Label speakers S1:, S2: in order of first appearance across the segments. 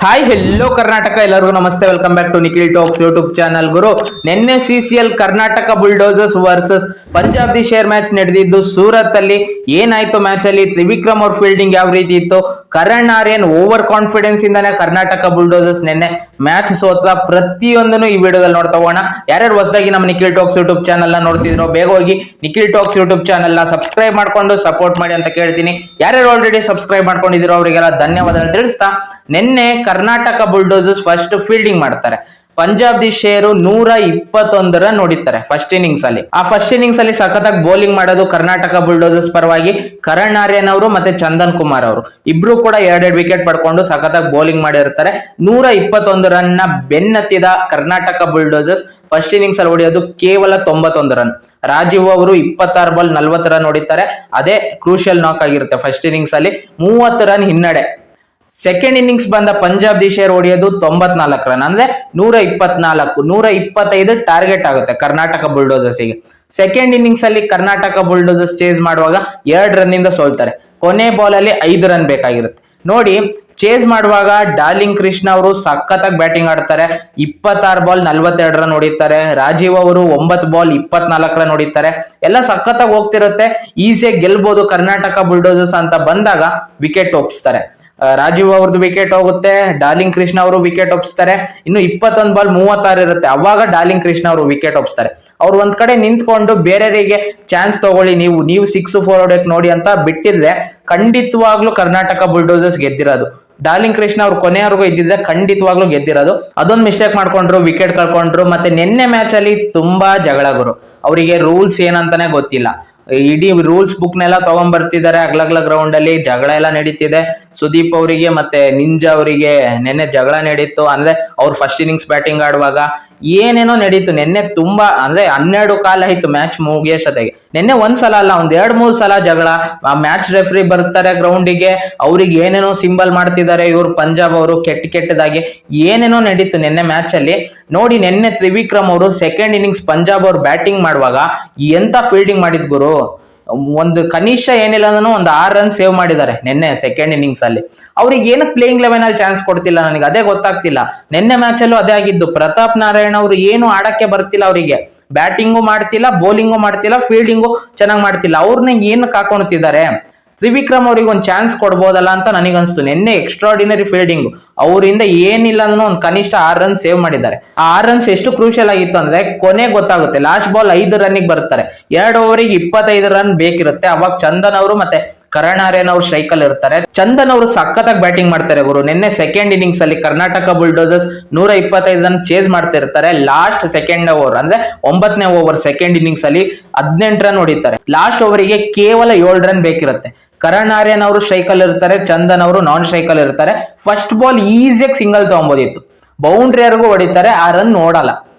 S1: Hi hello Karnataka, ಎಲ್ಲರಿಗೂ ನಮಸ್ತೆ. Welcome back to Nikhil talks YouTube channel. ಗುರು, ನಿನ್ನೆ CCL Karnataka bulldozers versus Punjab De Sher match ನಡೆದಿದ್ದು ಸೂರತ್ ಅಲ್ಲಿ. ಏನಾಯ್ತು ಮ್ಯಾಚ್ ಅಲ್ಲಿ? ತ್ರಿವಿಕ್ರಮ್ ಅವ್ರ ಫೀಲ್ಡಿಂಗ್ ಯಾವ ರೀತಿ ಇತ್ತು? ಕರಣ್ ಆರ್ಯನ್ ಓವರ್ ಕಾನ್ಫಿಡೆನ್ಸ್ ಇಂದಾನೆ ಕರ್ನಾಟಕ ಬುಲ್ಡೋಸರ್ಸ್ ನಿನ್ನೆ ಮ್ಯಾಚ್ ಸೋತ್ರ. ಪ್ರತಿಯೊಂದನ್ನು ಈ ವಿಡಿಯೋದಲ್ಲಿ ನೋಡ್ತಾ ಹೋಗೋಣ. ಯಾರ್ಯಾರು ಹೊಸದಾಗಿ ನಮ್ಮ ನಿಖಿಲ್ ಟಾಕ್ಸ್ ಯೂಟ್ಯೂಬ್ ಚಾನಲ್ ನ ನೋಡ್ತಿದ್ರು, ಬೇಗ ಹೋಗಿ ನಿಖಿಲ್ ಟಾಕ್ಸ್ ಯೂಟ್ಯೂಬ್ ಚಾನಲ್ ನ ಸಬ್ಸ್ಕ್ರೈಬ್ ಮಾಡ್ಕೊಂಡು ಸಪೋರ್ಟ್ ಮಾಡಿ ಅಂತ ಕೇಳ್ತೀನಿ. ಯಾರ್ಯಾರು ಆಲ್ರೆಡಿ ಸಬ್ಸ್ಕ್ರೈಬ್ ಮಾಡ್ಕೊಂಡಿದ್ರು ಅವರಿಗೆಲ್ಲ ಧನ್ಯವಾದಗಳು ತಿಳಿಸ್ತಾ, ನಿನ್ನೆ ಕರ್ನಾಟಕ ಬುಲ್ಡೋಸರ್ಸ್ ಫಸ್ಟ್ ಫೀಲ್ಡಿಂಗ್ ಮಾಡ್ತಾರೆ. ಪಂಜಾಬ್ ದಿ ಶೇರು 121 ರನ್ ಹೊಡಿತಾರೆ ಫಸ್ಟ್ ಇನ್ನಿಂಗ್ಸ್ ಅಲ್ಲಿ. ಆ ಫಸ್ಟ್ ಇನ್ನಿಂಗ್ಸ್ ಅಲ್ಲಿ ಸಖತ್ತಾಗಿ ಬೌಲಿಂಗ್ ಮಾಡೋದು ಕರ್ನಾಟಕ ಬುಲ್ಡೋಸರ್ಸ್ ಪರವಾಗಿ ಕರಣ್ ಆರ್ಯನ್ ಅವರು ಮತ್ತೆ ಚಂದನ್ ಕುಮಾರ್ ಅವರು ಇಬ್ರು ಕೂಡ ಎರಡೆರಡು ವಿಕೆಟ್ ಪಡ್ಕೊಂಡು ಸಖತ್ತಾಗಿ ಬೌಲಿಂಗ್ ಮಾಡಿರ್ತಾರೆ. 121 ರನ್ ನ ಬೆನ್ನತ್ತಿದ ಕರ್ನಾಟಕ ಬುಲ್ಡೋಸರ್ಸ್ ಫಸ್ಟ್ ಇನ್ನಿಂಗ್ಸ್ ಅಲ್ಲಿ ಹೊಡೆಯೋದು ಕೇವಲ 91 ರನ್. ರಾಜೀವ್ ಅವರು 26 ಬಾಲ್ 40 ರನ್ ಹೊಡಿತಾರೆ. ಅದೇ ಕ್ರೂಷಿಯಲ್ ನಾಕ್ ಆಗಿರುತ್ತೆ ಫಸ್ಟ್ ಇನ್ನಿಂಗ್ಸ್ ಅಲ್ಲಿ. 30 ರನ್ ಹಿನ್ನಡೆ. ಸೆಕೆಂಡ್ ಇನ್ನಿಂಗ್ಸ್ ಬಂದ ಪಂಜಾಬ್ ದಿ ಶೇರ್ ಹೊಡೆಯೋದು 94 ರನ್, ಅಂದ್ರೆ 124, 125 ಟಾರ್ಗೆಟ್ ಆಗುತ್ತೆ ಕರ್ನಾಟಕ ಬುಲ್ಡೋಸರ್ಸ್ ಗೆ. ಸೆಕೆಂಡ್ ಇನ್ನಿಂಗ್ಸ್ ಅಲ್ಲಿ ಕರ್ನಾಟಕ ಬುಲ್ಡೋಸರ್ಸ್ ಚೇಸ್ ಮಾಡುವಾಗ 2 ರನ್ ಇಂದ ಸೋಲ್ತಾರೆ. ಕೊನೆ ಬಾಲ್ ಅಲ್ಲಿ 5 ರನ್ ಬೇಕಾಗಿರುತ್ತೆ. ನೋಡಿ, ಚೇಸ್ ಮಾಡುವಾಗ ಡಾರ್ಲಿಂಗ್ ಕೃಷ್ಣ ಅವರು ಸಖತ್ತಾಗಿ ಬ್ಯಾಟಿಂಗ್ ಆಡ್ತಾರೆ. 26 ಬಾಲ್ 42 ರನ್ ಹೊಡಿತಾರೆ. ರಾಜೀವ್ ಅವರು 9 ಬಾಲ್ 24 ರನ್ ಹೊಡಿತಾರೆ. ಎಲ್ಲ ಸಖತ್ತಾಗಿ ಹೋಗ್ತಿರುತ್ತೆ. ಈಸಿಯಾಗಿ ಗೆಲ್ಬಹುದು ಕರ್ನಾಟಕ ಬುಲ್ಡೋಸರ್ಸ್ ಅಂತ ಬಂದಾಗ ವಿಕೆಟ್ ಒಪ್ಪಿಸ್ತಾರೆ. ರಾಜೀವ್ ಅವ್ರದ್ದು ವಿಕೆಟ್ ಹೋಗುತ್ತೆ, ಡಾರ್ಲಿಂಗ್ ಕೃಷ್ಣ ಅವರು ವಿಕೆಟ್ ಒಪ್ಪಿಸ್ತಾರೆ. ಇನ್ನು 21 ಬಾಲ್ 36 ಇರುತ್ತೆ, ಅವಾಗ ಡಾರ್ಲಿಂಗ್ ಕೃಷ್ಣ ಅವರು ವಿಕೆಟ್ ಒಪ್ಪಿಸ್ತಾರೆ. ಅವ್ರು ಒಂದ್ ಕಡೆ ನಿಂತ್ಕೊಂಡು ಬೇರೆಯವರಿಗೆ ಚಾನ್ಸ್ ತಗೊಳ್ಳಿ, ನೀವು 6-4 ಹೊಡೆಯಕ್ ನೋಡಿ ಅಂತ ಬಿಟ್ಟಿದ್ರೆ ಖಂಡಿತವಾಗ್ಲೂ ಕರ್ನಾಟಕ ಬುಲ್ಡೋಸರ್ಸ್ ಗೆದ್ದಿರೋದು. ಡಾರ್ಲಿಂಗ್ ಕೃಷ್ಣ ಅವ್ರು ಕೊನೆಯವರೆಗೂ ಇದ್ದಿದ್ರೆ ಖಂಡಿತವಾಗ್ಲೂ ಗೆದ್ದಿರೋದು. ಅದೊಂದು ಮಿಸ್ಟೇಕ್ ಮಾಡ್ಕೊಂಡ್ರು, ವಿಕೆಟ್ ಕಳ್ಕೊಂಡ್ರು. ಮತ್ತೆ ನಿನ್ನೆ ಮ್ಯಾಚ್ ಅಲ್ಲಿ ತುಂಬಾ ಜಗಳಗಳು. ಅವರಿಗೆ ರೂಲ್ಸ್ ಏನಂತಾನೆ ಗೊತ್ತಿಲ್ಲ. ಇಡೀ ರೂಲ್ಸ್ ಬುಕ್ ನೆಲ್ಲ ತಗೊಂಡ್ ಬರ್ತಿದ್ದಾರೆ. ಅಗ್ಲಗ್ಲ ಗ್ರೌಂಡ್ ಅಲ್ಲಿ ಜಗಳ ಎಲ್ಲ ನಡೀತಿದೆ. ಸುದೀಪ್ ಅವರಿಗೆ ಮತ್ತೆ ನಿಂಜಾ ಅವರಿಗೆ ನಿನ್ನೆ ಜಗಳ ನಡೀತು. ಅಂದ್ರೆ ಅವ್ರು ಫಸ್ಟ್ ಇನ್ನಿಂಗ್ಸ್ ಬ್ಯಾಟಿಂಗ್ ಆಡುವಾಗ ಏನೇನೋ ನಡೀತು ನಿನ್ನೆ. ತುಂಬಾ ಅಂದ್ರೆ 12 ಕಾಲ ಆಯ್ತು ಮ್ಯಾಚ್ ಮುಗಿಯೋಷ್ಟೊತ್ತಿಗೆ. ನಿನ್ನೆ ಒಂದ್ಸಲ ಅಲ್ಲ, ಒಂದ್ 2-3 ಸಲ ಜಗಳ. ಆ ಮ್ಯಾಚ್ ರೆಫ್ರಿ ಬರ್ತಾರೆ ಗ್ರೌಂಡಿಗೆ, ಅವ್ರಿಗೆ ಏನೇನೋ ಸಿಂಬಲ್ ಮಾಡ್ತಿದ್ದಾರೆ ಇವ್ರು ಪಂಜಾಬ್ ಅವರು ಕೆಟ್ಟದಾಗಿ. ಏನೇನೋ ನಡೀತು ನಿನ್ನೆ ಮ್ಯಾಚ್ ಅಲ್ಲಿ. ನೋಡಿ, ನಿನ್ನೆ ತ್ರಿವಿಕ್ರಮ್ ಅವರು ಸೆಕೆಂಡ್ ಇನ್ನಿಂಗ್ಸ್ ಪಂಜಾಬ್ ಅವ್ರು ಬ್ಯಾಟಿಂಗ್ ಮಾಡುವಾಗ ಎಂತ ಫೀಲ್ಡಿಂಗ್ ಮಾಡಿದ್ ಗುರು. ಒಂದು ಕನಿಷ್ಠ ಏನಿಲ್ಲ ಅಂದ್ರೂ ಒಂದು 6 ರನ್ ಸೇವ್ ಮಾಡಿದ್ದಾರೆ ನಿನ್ನೆ ಸೆಕೆಂಡ್ ಇನ್ನಿಂಗ್ಸ್ ಅಲ್ಲಿ. ಅವ್ರಿಗೆ ಏನು ಪ್ಲೇಯಿಂಗ್ ಲೆವೆನ್ ಅಲ್ಲಿ ಚಾನ್ಸ್ ಕೊಡ್ತಿಲ್ಲ, ನನಗೆ ಅದೇ ಗೊತ್ತಾಗ್ತಿಲ್ಲ. ನಿನ್ನೆ ಮ್ಯಾಚ್ ಅಲ್ಲೂ ಅದೇ ಆಗಿದ್ದು. ಪ್ರತಾಪ್ ನಾರಾಯಣ್ ಅವರು ಏನು ಆಡಕ್ಕೆ ಬರ್ತಿಲ್ಲ ಅವರಿಗೆ. ಬ್ಯಾಟಿಂಗು ಮಾಡ್ತಿಲ್ಲ, ಬೌಲಿಂಗು ಮಾಡ್ತಿಲ್ಲ, ಫೀಲ್ಡಿಂಗು ಚೆನ್ನಾಗಿ ಮಾಡ್ತಿಲ್ಲ. ಅವ್ರನ್ನ ಏನಕ್ಕೆ ಹಾಕೊಳ್ತಿದ್ದಾರೆ? ತ್ರಿವಿಕ್ರಮ್ ಅವ್ರಿಗೆ ಒಂದು ಚಾನ್ಸ್ ಕೊಡ್ಬೋದಲ್ಲ ಅಂತ ನನಗನ್ಸ್ತು. ನಿನ್ನೆ ಎಕ್ಸ್ಟ್ರಾರ್ಡಿನರಿ ಫೀಲ್ಡಿಂಗ್. ಅವರಿಂದ ಏನಿಲ್ಲ ಅಂದ್ರೂ ಒಂದು ಕನಿಷ್ಠ 6 ರನ್ ಸೇವ್ ಮಾಡಿದ್ದಾರೆ. ಆ 6 ರನ್ಸ್ ಎಷ್ಟು ಕ್ರೂಷಿಯಲ್ ಆಗಿತ್ತು ಅಂದ್ರೆ ಕೊನೆ ಗೊತ್ತಾಗುತ್ತೆ. ಲಾಸ್ಟ್ ಬಾಲ್ 5 ರನ್ನಿಗೆ ಬರ್ತಾರೆ. 2 ಓವರಿಗೆ 25 ರನ್ ಬೇಕಿರುತ್ತೆ. ಅವಾಗ ಚಂದನ್ ಅವರು ಮತ್ತೆ ಕರಣ್ ಆರ್ಯನ್ ಅವರು ಸ್ಟ್ರೈಕಲ್ ಇರ್ತಾರೆ. ಚಂದನ್ ಅವರು ಸಖತ್ತಾಗಿ ಬ್ಯಾಟಿಂಗ್ ಮಾಡ್ತಾರೆ ಗುರು. ನಿನ್ನೆ ಸೆಕೆಂಡ್ ಇನ್ನಿಂಗ್ಸ್ ಅಲ್ಲಿ ಕರ್ನಾಟಕ ಬುಲ್ಡೋಸರ್ಸ್ 125 ರನ್ ಚೇಸ್ ಮಾಡ್ತಿರ್ತಾರೆ. ಲಾಸ್ಟ್ ಸೆಕೆಂಡ್ ಓವರ್ ಅಂದ್ರೆ 9ನೇ ಓವರ್ ಸೆಕೆಂಡ್ ಇನ್ನಿಂಗ್ಸ್ ಅಲ್ಲಿ 18 ರನ್ ಹೊಡಿತಾರೆ. ಲಾಸ್ಟ್ ಓವರಿಗೆ ಕೇವಲ 7 ರನ್ ಬೇಕಿರುತ್ತೆ. ಕರಣ್ ಆರ್ಯನ್ ಅವರು ಸ್ಟ್ರೈಕಲ್ ಇರ್ತಾರೆ, ಚಂದನ್ ಅವರು ನಾನ್ ಸ್ಟ್ರೈಕಲ್ ಇರ್ತಾರೆ. ಫಸ್ಟ್ ಬಾಲ್ ಈಸಿಯಾಗಿ ಸಿಂಗಲ್ ತಗೊಬೋದಿತ್ತು. ಬೌಂಡ್ರಿವರೆಗೂ ಹೊಡಿತಾರೆ, ಆ ರನ್ ಓಡಲ್ಲ.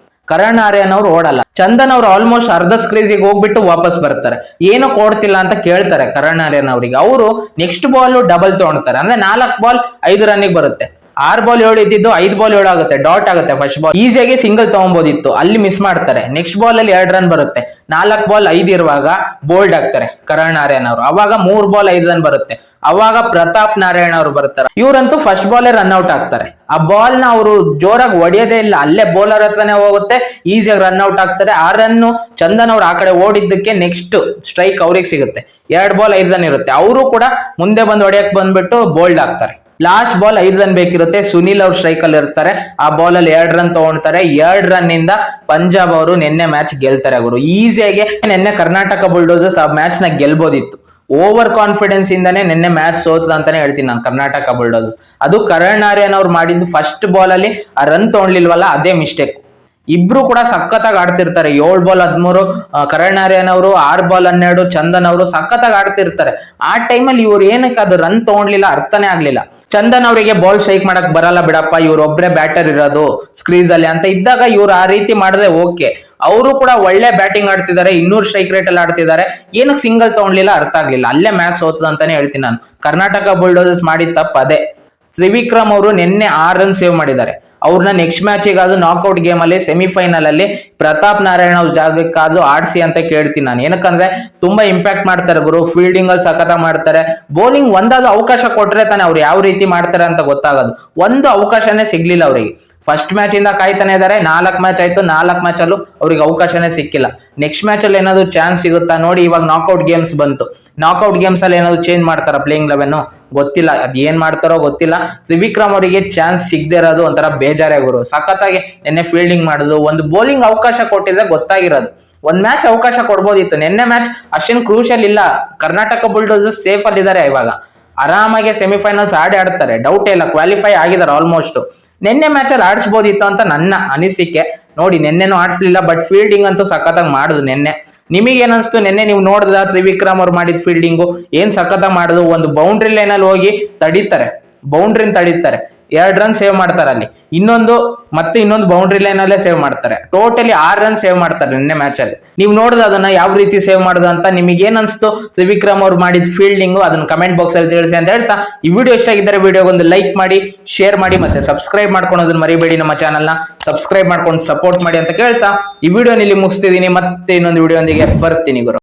S1: ಕರಣ್ ಆರ್ಯನ್ ಅವರು ಓಡಲ್ಲ. ಚಂದನ್ ಅವರು ಆಲ್ಮೋಸ್ಟ್ ಅರ್ಧ ಸ್ಕ್ರೀಸಿಗೆ ಹೋಗ್ಬಿಟ್ಟು ವಾಪಸ್ ಬರ್ತಾರೆ. ಏನೋ ಕೊಡ್ತಿಲ್ಲ ಅಂತ ಕೇಳ್ತಾರೆ ಕರಣ್ ಆರ್ಯನ್ ಅವರಿಗೆ. ಅವರು ನೆಕ್ಸ್ಟ್ ಬಾಲ್ ಡಬಲ್ ತಗೊಳ್ತಾರೆ. ಅಂದ್ರೆ 4 ಬಾಲ್ 5 ರನ್ನಿಗೆ ಬರುತ್ತೆ. 6 ಬಾಲ್ 7 ಇದ್ದಿದ್ದು 5 ಬಾಲ್ 7 ಆಗುತ್ತೆ, ಡಾಟ್ ಆಗುತ್ತೆ. ಫಸ್ಟ್ ಬಾಲ್ ಈಸಿಯಾಗಿ ಸಿಂಗಲ್ ತಗೊಬೋದಿತ್ತು, ಅಲ್ಲಿ ಮಿಸ್ ಮಾಡ್ತಾರೆ. ನೆಕ್ಸ್ಟ್ ಬಾಲ್ ಅಲ್ಲಿ 2 ರನ್ ಬರುತ್ತೆ. 4 ಬಾಲ್ 5 ಇರುವಾಗ ಬೋಲ್ಡ್ ಆಗ್ತಾರೆ ಕರಣ್ ಆರ್ಯನ್ ಅವರು. ಅವಾಗ 3 ಬಾಲ್ 5 ರನ್ ಬರುತ್ತೆ. ಅವಾಗ ಪ್ರತಾಪ್ ನಾರಾಯಣ್ ಅವರು ಬರ್ತಾರೆ. ಇವರಂತೂ ಫಸ್ಟ್ ಬಾಲೇ ರನ್ ಔಟ್ ಆಗ್ತಾರೆ. ಆ ಬಾಲ್ ನ ಅವರು ಜೋರಾಗಿ ಹೊಡೆಯೋದೇ ಇಲ್ಲ, ಅಲ್ಲೇ ಬೌಲರ್ ಹತ್ರನೇ ಹೋಗುತ್ತೆ, ಈಸಿಯಾಗಿ ರನ್ ಔಟ್ ಆಗ್ತಾರೆ. ಆ ರನ್ ಚಂದನ್ ಅವ್ರು ಆ ಕಡೆ ಓಡಿದ್ದಕ್ಕೆ ನೆಕ್ಸ್ಟ್ ಸ್ಟ್ರೈಕ್ ಅವ್ರಿಗೆ ಸಿಗುತ್ತೆ. 2 ಬಾಲ್ 5 ರನ್ ಇರುತ್ತೆ. ಅವರು ಕೂಡ ಮುಂದೆ ಬಂದು ಹೊಡೆಯಕ್ ಬಂದ್ಬಿಟ್ಟು ಬೋಲ್ಡ್ ಆಗ್ತಾರೆ. ಲಾಸ್ಟ್ ಬಾಲ್ 5 ರನ್ ಬೇಕಿರುತ್ತೆ. ಸುನಿಲ್ ಅವ್ರು ಸ್ಟ್ರೈಕಲ್ ಇರ್ತಾರೆ. ಆ ಬಾಲ್ ಅಲ್ಲಿ 2 ರನ್ ತಗೊಳ್ತಾರೆ. 2 ರನ್ ಇಂದ ಪಂಜಾಬ್ ಅವರು ನಿನ್ನೆ ಮ್ಯಾಚ್ ಗೆಲ್ತಾರೆ ಅವರು ಈಸಿಯಾಗಿ. ನಿನ್ನೆ ಕರ್ನಾಟಕ ಬುಲ್ಡೋಸರ್ಸ್ ಆ ಮ್ಯಾಚ್ ನ ಗೆಲ್ಬೋದಿತ್ತು. ಓವರ್ ಕಾನ್ಫಿಡೆನ್ಸ್ ಇಂದಾನೆ ನಿನ್ನೆ ಮ್ಯಾಚ್ ಸೋತದ ಅಂತಾನೆ ಹೇಳ್ತೀನಿ ನಾನು ಕರ್ನಾಟಕ ಬುಲ್ಡೋಸರ್ಸ್. ಅದು ಕರಣ್ ಆರ್ಯನ್ ಅವ್ರು ಮಾಡಿದ್ದು ಫಸ್ಟ್ ಬಾಲ್ ಅಲ್ಲಿ ಆ ರನ್ ತಗೊಳ್ಲಿಲ್ವಲ್ಲ, ಅದೇ ಮಿಸ್ಟೇಕ್. ಇಬ್ರು ಕೂಡ ಸಖತ್ತಾಗಿ ಆಡ್ತಿರ್ತಾರೆ. 7 ಬಾಲ್ 13 ಕರಣ್ ಆರ್ಯನ್ ಅವರು, 6 ಬಾಲ್ 12 ಚಂದನ್ ಅವರು ಸಖತ್ತಾಗಿ ಆಡ್ತಿರ್ತಾರೆ. ಆ ಟೈಮಲ್ಲಿ ಇವ್ರು ಏನಕ್ಕೆ ಅದು ರನ್ ತಗೊಳ್ಲಿಲ್ಲ ಅರ್ಥನೇ ಆಗ್ಲಿಲ್ಲ. ಚಂದನ್ ಅವರಿಗೆ ಬಾಲ್ ಸ್ಟ್ರೈಕ್ ಮಾಡಕ್ ಬರಲ್ಲ ಬಿಡಪ್ಪ, ಇವ್ರೊಬ್ರೆ ಬ್ಯಾಟರ್ ಇರೋದು ಸ್ಕ್ರೀಸ್ ಅಲ್ಲಿ ಅಂತ ಇದ್ದಾಗ ಇವ್ರು ಆ ರೀತಿ ಮಾಡಿದ್ರೆ ಓಕೆ. ಅವರು ಕೂಡ ಒಳ್ಳೆ ಬ್ಯಾಟಿಂಗ್ ಆಡ್ತಿದ್ದಾರೆ, 200 ಸ್ಟ್ರೈಕ್ ರೇಟ್ ಅಲ್ಲಿ ಆಡ್ತಿದ್ದಾರೆ. ಏನಕ್ಕೆ ಸಿಂಗಲ್ ತಗೊಳ್ಲಿಲ್ಲ ಅರ್ಥ ಆಗ್ಲಿಲ್ಲ. ಅಲ್ಲೇ ಮ್ಯಾಚ್ ಸೋತದ ಅಂತಾನೆ ಹೇಳ್ತೀನಿ ನಾನು. ಕರ್ನಾಟಕ ಬುಲ್ಡೋಸರ್ಸ್ ಮಾಡಿದ ತಪ್ಪು ಅದೇ. ತ್ರಿವಿಕ್ರಮ್ ಅವರು ನಿನ್ನೆ 6 ರನ್ ಸೇವ್ ಮಾಡಿದ್ದಾರೆ. ಅವ್ರನ್ನ ನೆಕ್ಸ್ಟ್ ಮ್ಯಾಚಿಗಾದ್ರು ನಾಕ್ಔಟ್ ಗೇಮ್ ಅಲ್ಲಿ ಸೆಮಿಫೈನಲ್ ಅಲ್ಲಿ ಪ್ರತಾಪ್ ನಾರಾಯಣ ಅವ್ರ ಜಾಗಕ್ಕಾದ್ರು ಆಡ್ಸಿ ಅಂತ ಕೇಳ್ತೀನಿ ನಾನು. ಏನಕ್ಕಂದ್ರೆ ತುಂಬಾ ಇಂಪ್ಯಾಕ್ಟ್ ಮಾಡ್ತಾರೆ ಗುರು, ಫೀಲ್ಡಿಂಗ್ ಅಲ್ಲಿ ಸಖತ ಮಾಡ್ತಾರೆ. ಬೌಲಿಂಗ್ ಒಂದಾದ್ರು ಅವಕಾಶ ಕೊಟ್ರೆ ತಾನೆ ಅವ್ರು ಯಾವ ರೀತಿ ಮಾಡ್ತಾರೆ ಅಂತ ಗೊತ್ತಾಗೋದು. ಒಂದು ಅವಕಾಶನೇ ಸಿಗ್ಲಿಲ್ಲ ಅವರಿಗೆ. ಫಸ್ಟ್ ಮ್ಯಾಚ್ ಇಂದ ಕಾಯ್ತಾನೆ ಇದಾರೆ, 4 ಮ್ಯಾಚ್ ಆಯ್ತು, 4 ಮ್ಯಾಚ್ ಅಲ್ಲೂ ಅವ್ರಿಗೆ ಅವಕಾಶನೇ ಸಿಕ್ಕಿಲ್ಲ. ನೆಕ್ಸ್ಟ್ ಮ್ಯಾಚ್ ಅಲ್ಲಿ ಏನಾದ್ರು ಚಾನ್ಸ್ ಸಿಗುತ್ತಾ ನೋಡಿ. ಇವಾಗ ನಾಕ್ಔಟ್ ಗೇಮ್ಸ್ ಬಂತು, ನಾಕ್ಔಟ್ ಗೇಮ್ಸ್ ಅಲ್ಲಿ ಏನಾದ್ರು ಚೇಂಜ್ ಮಾಡ್ತಾರ ಪ್ಲೇಯಿಂಗ್ 11 ಗೊತ್ತಿಲ್ಲ, ಅದ್ ಏನ್ ಮಾಡ್ತಾರೋ ಗೊತ್ತಿಲ್ಲ. ತ್ರಿವಿಕ್ರಮ್ ಅವರಿಗೆ ಚಾನ್ಸ್ ಸಿಗದೆ ಇರೋದು ಒಂಥರ ಬೇಜಾರೇ ಗುರು. ಸಖತ್ತಾಗಿ ನಿನ್ನೆ ಫೀಲ್ಡಿಂಗ್ ಮಾಡುದು, ಒಂದು ಬೌಲಿಂಗ್ ಅವಕಾಶ ಕೊಟ್ಟಿದ್ರೆ ಗೊತ್ತಾಗಿರೋದು. ಒಂದ್ ಮ್ಯಾಚ್ ಅವಕಾಶ ಕೊಡ್ಬೋದಿತ್ತು. ನಿನ್ನೆ ಮ್ಯಾಚ್ ಅಷ್ಟೇನು ಕ್ರೂಷಿಯಲ್ ಇಲ್ಲ. ಕರ್ನಾಟಕ ಬುಲ್ಡೋಸರ್ಸ್ ಸೇಫ್ ಅಲ್ಲಿ ಇದಾರೆ, ಇವಾಗ ಆರಾಮಾಗಿ ಸೆಮಿಫೈನಲ್ಸ್ ಆಡ್ತಾರೆ, ಡೌಟ್ ಇಲ್ಲ, ಕ್ವಾಲಿಫೈ ಆಗಿದ್ದಾರೆ ಆಲ್ಮೋಸ್ಟ್. ನಿನ್ನೆ ಮ್ಯಾಚ್ ಅಲ್ಲಿ ಆಡಿಸಬಹುದಿತ್ತು ಅಂತ ನನ್ನ ಅನಿಸಿಕೆ. ನೋಡಿ ನಿನ್ನೆನೂ ಆಡಿಸ್ಲಿಲ್ಲ, ಬಟ್ ಫೀಲ್ಡಿಂಗ್ ಅಂತೂ ಸಖತ್ತಾಗಿ ಮಾಡುದು ನಿನ್ನೆ. ನಿಮಗೆ ಅನ್ಸ್ತು ನಿನ್ನೆ ನೀವು ನೋಡಿದ ತ್ರಿವಿಕ್ರಮ್ ಅವ್ರು ಮಾಡಿದ ಫೀಲ್ಡಿಂಗು ಏನ್ ಸಖತ್ತಾಗಿ ಮಾಡುದು. ಒಂದು ಬೌಂಡ್ರಿ ಲೈನ್ ಅಲ್ಲಿ ಹೋಗಿ ತಡೀತಾರೆ, ಬೌಂಡ್ರಿನ ತಡೀತಾರೆ, 2 ರನ್ ಸೇವ್ ಮಾಡ್ತಾರೆ ಅಲ್ಲಿ, ಇನ್ನೊಂದು ಬೌಂಡ್ರಿ ಲೈನ್ ಅಲ್ಲೇ ಸೇವ್ ಮಾಡ್ತಾರೆ. ಟೋಟಲಿ 6 ರನ್ ಸೇವ್ ಮಾಡ್ತಾರೆ ನಿನ್ನೆ ಮ್ಯಾಚ್ ಅಲ್ಲಿ. ನೀವು ನೋಡಿದ ಅದನ್ನ ಯಾವ ರೀತಿ ಸೇವ್ ಮಾಡುದು ಅಂತ ನಿಮಗೆ ಏನ್ ಅನ್ಸ್ತು ತ್ರಿವಿಕ್ರಮ್ ಅವ್ರು ಮಾಡಿದ ಫೀಲ್ಡಿಂಗ್, ಅದನ್ನ ಕಮೆಂಟ್ ಬಾಕ್ಸ್ ಅಲ್ಲಿ ತಿಳಿಸಿ ಅಂತ ಹೇಳ್ತಾ, ಈ ವಿಡಿಯೋ ಇಷ್ಟ ಆಗಿದ್ದರೆ ವಿಡಿಯೋಗೊಂದು ಲೈಕ್ ಮಾಡಿ, ಶೇರ್ ಮಾಡಿ, ಮತ್ತೆ ಸಬ್ಸ್ಕ್ರೈಬ್ ಮಾಡ್ಕೊಳೋದನ್ನ ಮರಿಬೇಡಿ. ನಮ್ಮ ಚಾನಲ್ ನ ಸಬ್ಸ್ಕ್ರೈಬ್ ಮಾಡ್ಕೊಂಡು ಸಪೋರ್ಟ್ ಮಾಡಿ ಅಂತ ಕೇಳ್ತಾ ಈ ವಿಡಿಯೋ ಇಲ್ಲಿ ಮುಗಿಸ್ತಿದೀನಿ. ಮತ್ತೆ ಇನ್ನೊಂದು ವಿಡಿಯೋ ಒಂದಿಗೆ ಬರ್ತೀನಿ ಗುರು.